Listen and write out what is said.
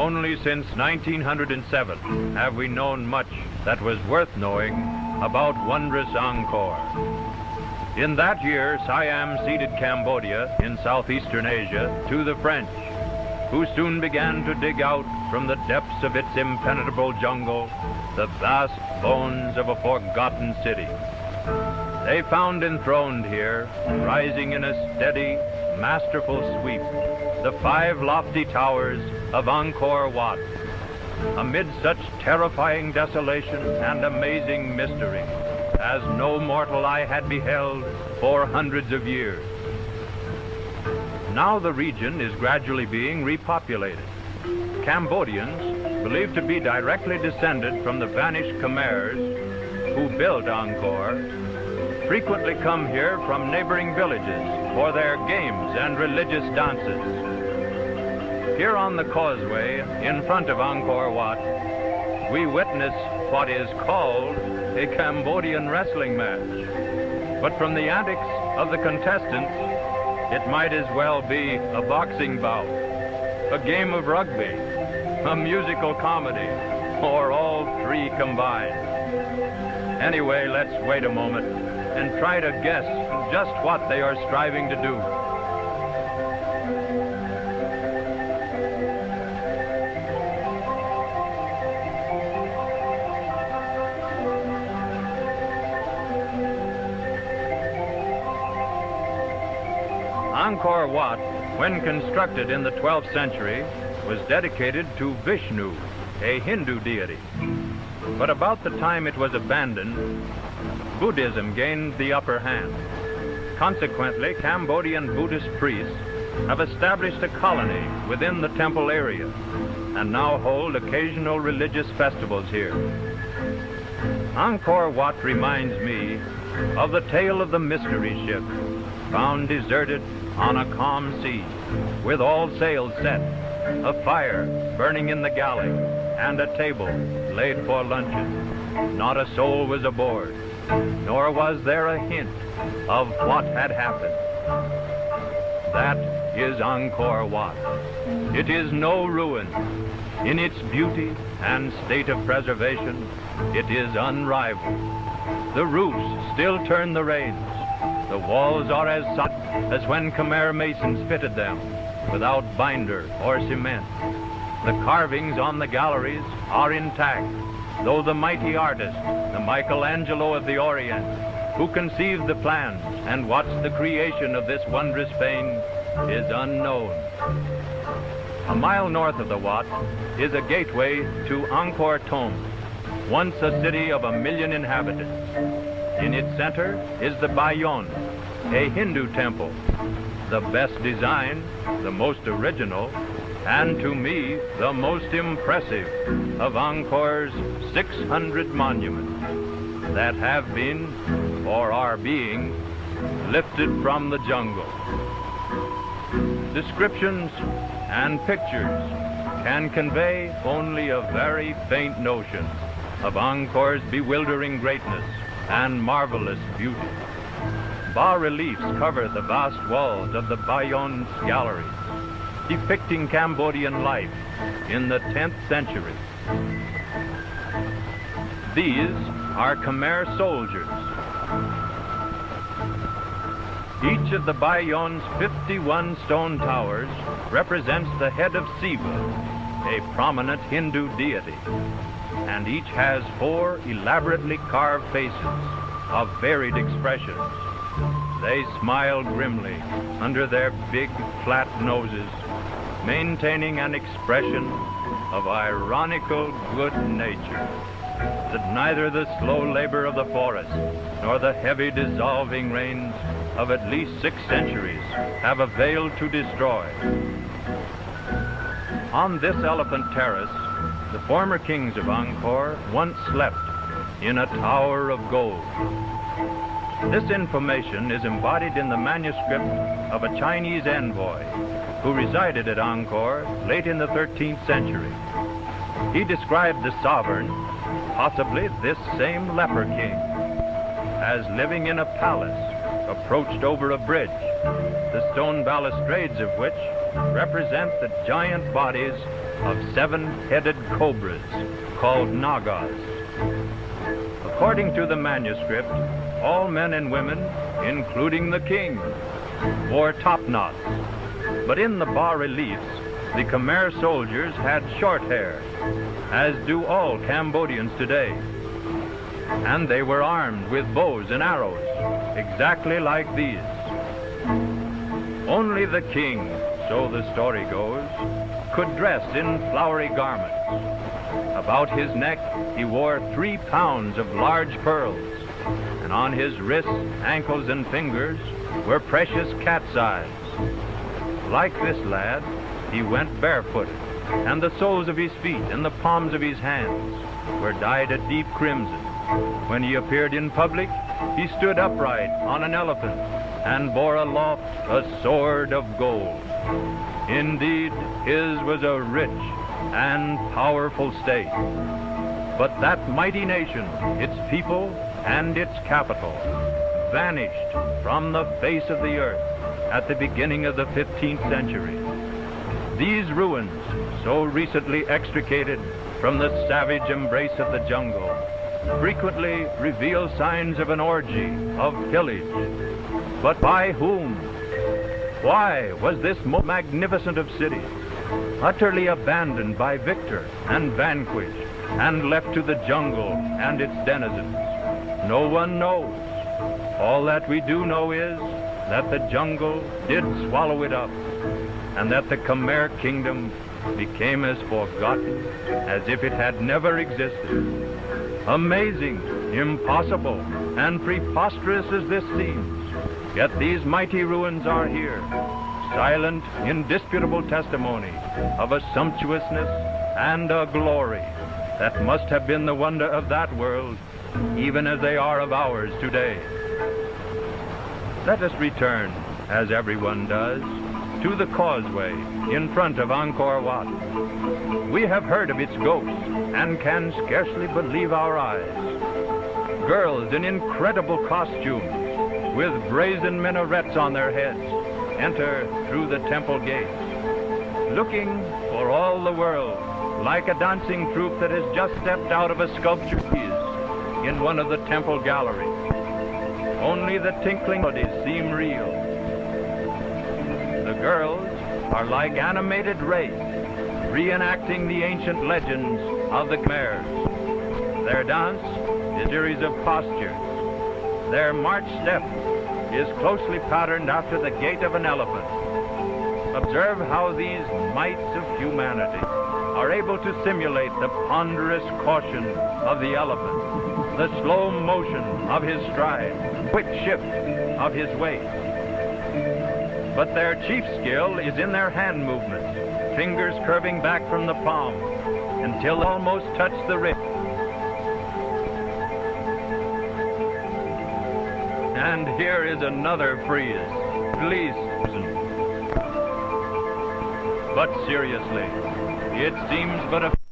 Only since 1907 have we known much that was worth knowing about wondrous Angkor. In that year, Siam ceded Cambodia in southeastern Asia to the French, who soon began to dig out from the depths of its impenetrable jungle the vast bones of a forgotten city. They found enthroned here, rising in a steady, masterful sweep, the 5 lofty towers of Angkor Wat. Amid such terrifying desolation and amazing mystery as no mortal eye had beheld for hundreds of years. Now the region is gradually being repopulated. Cambodians, believed to be directly descended from the vanished Khmers who built Angkor, frequently come here from neighboring villages for their games and religious dances. Here on the causeway in front of Angkor Wat, we witness what is called a Cambodian wrestling match. But from the antics of the contestants, it might as well be a boxing bout, a game of rugby, a musical comedy, or all 3 combined. Anyway, let's wait a moment and try to guess just what they are striving to do. Angkor Wat, when constructed in the 12th century, was dedicated to Vishnu, a Hindu deity. But about the time it was abandoned, Buddhism gained the upper hand. Consequently, Cambodian Buddhist priests have established a colony within the temple area and now hold occasional religious festivals here. Angkor Wat reminds me of the tale of the mystery ship found deserted on a calm sea, with all sails set, a fire burning in the galley, and a table laid for luncheon. Not a soul was aboard, nor was there a hint of what had happened. That is Angkor Wat. It is no ruin. In its beauty and state of preservation, it is unrivaled. The roofs still turn the reins. The walls are as solid as when Khmer masons fitted them, without binder or cement. The carvings on the galleries are intact, though the mighty artist, the Michelangelo of the Orient, who conceived the plans and watched the creation of this wondrous fane, is unknown. A mile north of the Wat is a gateway to Angkor Thom, once a city of 1 million inhabitants. In its center is the Bayon, a Hindu temple, the best designed, the most original, and to me, the most impressive of Angkor's 600 monuments that have been, or are being, lifted from the jungle. Descriptions and pictures can convey only a very faint notion of Angkor's bewildering greatness and marvelous beauty. Bas-reliefs cover the vast walls of the Bayon's galleries, depicting Cambodian life in the 10th century. These are Khmer soldiers. Each of the Bayon's 51 stone towers represents the head of Siva, a prominent Hindu deity, and each has 4 elaborately carved faces of varied expressions. They smile grimly under their big, flat noses, maintaining an expression of ironical good nature that neither the slow labor of the forest nor the heavy dissolving rains of at least 6 centuries have availed to destroy. On this elephant terrace, the former kings of Angkor once slept in a tower of gold. This information is embodied in the manuscript of a Chinese envoy who resided at Angkor late in the 13th century. He described the sovereign, possibly this same leper king, as living in a palace approached over a bridge, the stone balustrades of which represent the giant bodies of 7-headed cobras called Nagas. According to the manuscript, all men and women, including the king, wore topknots, but in the bas-reliefs, the Khmer soldiers had short hair, as do all Cambodians today. And they were armed with bows and arrows, exactly like these. Only the king, so the story goes, could dress in flowery garments. About his neck he wore 3 pounds of large pearls, and on his wrists, ankles, and fingers were precious cat's eyes. Like this lad, he went barefooted, and the soles of his feet and the palms of his hands were dyed a deep crimson. When he appeared in public, he stood upright on an elephant and bore aloft a sword of gold. Indeed, his was a rich and powerful state. But that mighty nation, its people, and its capital vanished from the face of the earth at the beginning of the 15th century. These ruins, so recently extricated from the savage embrace of the jungle, frequently reveal signs of an orgy of pillage. But by whom? Why was this most magnificent of cities utterly abandoned by victor and vanquished and left to the jungle and its denizens? No one knows. All that we do know is that the jungle did swallow it up, and that the Khmer kingdom became as forgotten as if it had never existed. Amazing, impossible, and preposterous as this seems, yet these mighty ruins are here, silent, indisputable testimony of a sumptuousness and a glory that must have been the wonder of that world, even as they are of ours today. Let us return, as everyone does, to the causeway in front of Angkor Wat. We have heard of its ghosts and can scarcely believe our eyes. Girls in incredible costumes, with brazen minarets on their heads, enter through the temple gates, looking for all the world like a dancing troupe that has just stepped out of a sculpture piece in one of the temple galleries. Only the tinkling melodies seem real. The girls are like animated wraiths, reenacting the ancient legends of the Khmers. Their dance is a series of postures. Their march step is closely patterned after the gait of an elephant. Observe how these mites of humanity are able to simulate the ponderous caution of the elephant, the slow motion of his stride, quick shift of his weight. But their chief skill is in their hand movements, fingers curving back from the palm until they almost touch the wrist. And here is another frieze, please. But seriously, it seems but a